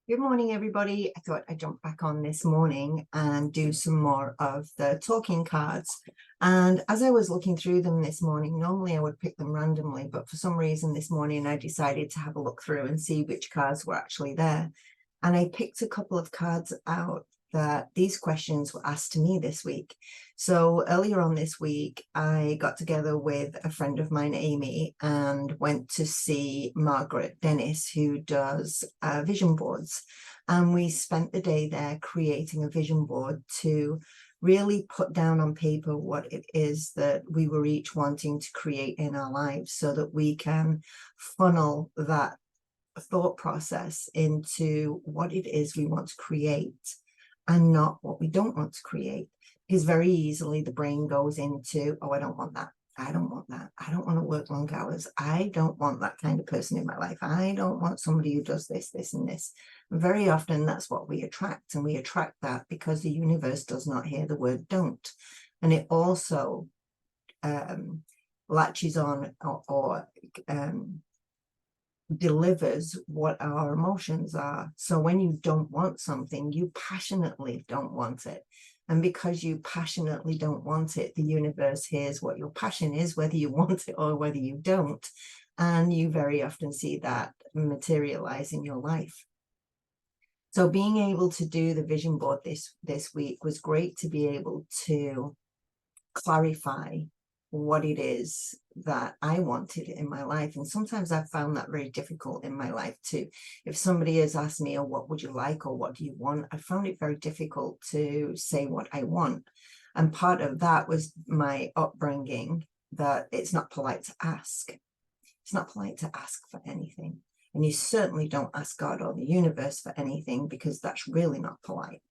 Good morning, everybody. I thought I'd jump back on this morning and do some more of the talking cards. And as I was looking through them this morning, normally I would pick them randomly, but for some reason this morning I decided to have a look through and see which cards were actually there. And I picked a couple of cards out that these questions were asked to me this week. So earlier on this week, I got together with a friend of mine, Amy, and went to see Margaret Dennis, who does vision boards. And we spent the day there creating a vision board to really put down on paper what it is that we were each wanting to create in our lives so that we can funnel that thought process into what it is we want to create and not what we don't want to create. Because very easily the brain goes into, oh, I don't want that. I don't want that. I don't want to work long hours. I don't want that kind of person in my life. I don't want somebody who does this, this, and this. And very often that's what we attract. And we attract that because the universe does not hear the word don't. And it also latches on or delivers what our emotions are. So when you don't want something, you passionately don't want it. And because you passionately don't want it, the universe hears what your passion is, whether you want it or whether you don't. And you very often see that materialize in your life. So being able to do the vision board this week was great to be able to clarify what it is that I wanted in my life. And sometimes I've found that very difficult in my life too. If somebody has asked me, oh, what would you like, or what do you want? I found it very difficult to say what I want. And part of that was my upbringing, that it's not polite to ask. It's not polite to ask for anything. And you certainly don't ask God or the universe for anything, because that's really not polite.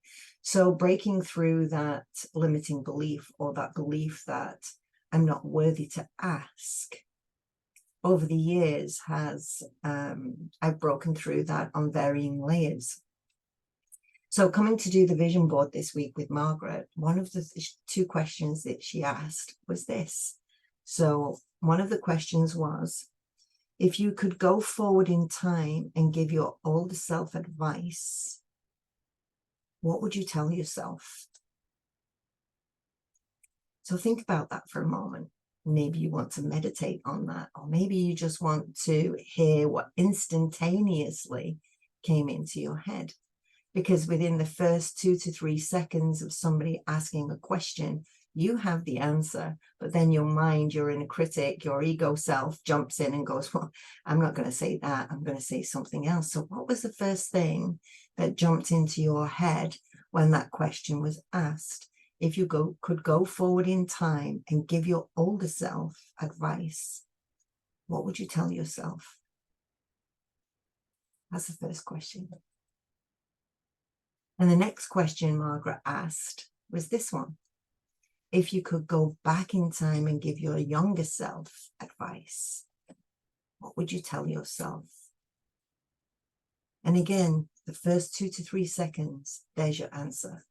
So breaking through that limiting belief, or that belief that I'm not worthy to ask, over the years has, I've broken through that on varying layers. So coming to do the vision board this week with Margaret, one of the two questions that she asked was this. So one of the questions was, if you could go forward in time and give your older self advice, what would you tell yourself? So think about that for a moment. Maybe you want to meditate on that, or maybe you just want to hear what instantaneously came into your head. Because within the first 2 to 3 seconds of somebody asking a question, you have the answer, but then your mind, your inner critic, your ego self jumps in and goes, well, I'm not going to say that. I'm going to say something else. So what was the first thing that jumped into your head when that question was asked? If you could go forward in time and give your older self advice, what would you tell yourself? That's the first question. And the next question Margaret asked was this one. If you could go back in time and give your younger self advice, what would you tell yourself? And again, the first 2 to 3 seconds, there's your answer.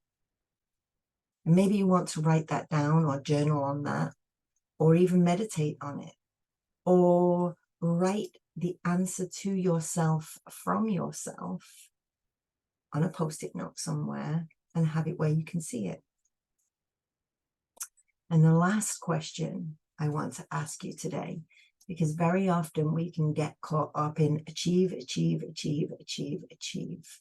And maybe you want to write that down or journal on that, or even meditate on it, or write the answer to yourself from yourself on a post-it note somewhere and have it where you can see it. And the last question I want to ask you today, because very often we can get caught up in achieve, achieve, achieve, achieve, achieve.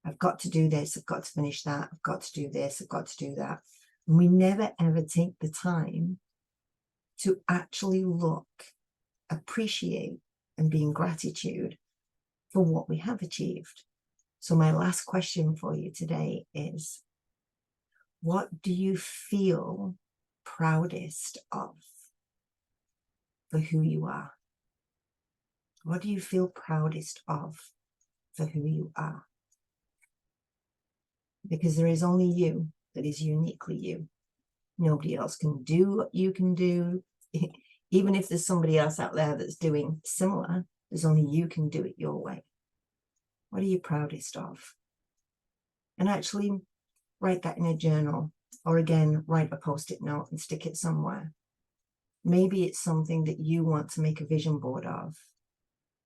I've got to do this, I've got to finish that, I've got to do this, I've got to do that. And we never ever take the time to actually look, appreciate, and be in gratitude for what we have achieved. So my last question for you today is, what do you feel proudest of for who you are? What do you feel proudest of for who you are? Because there is only you that is uniquely you. Nobody else can do what you can do. Even if there's somebody else out there that's doing similar, there's only you can do it your way. What are you proudest of? And actually write that in a journal, or again, write a post-it note and stick it somewhere. Maybe it's something that you want to make a vision board of.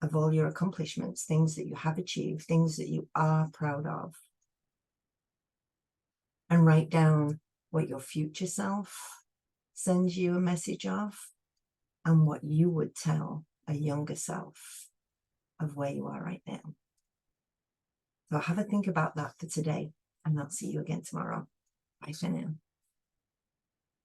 of all your accomplishments, things that you have achieved, things that you are proud of. And write down what your future self sends you a message of and what you would tell a younger self of where you are right now. So have a think about that for today, and I'll see you again tomorrow. Bye for now.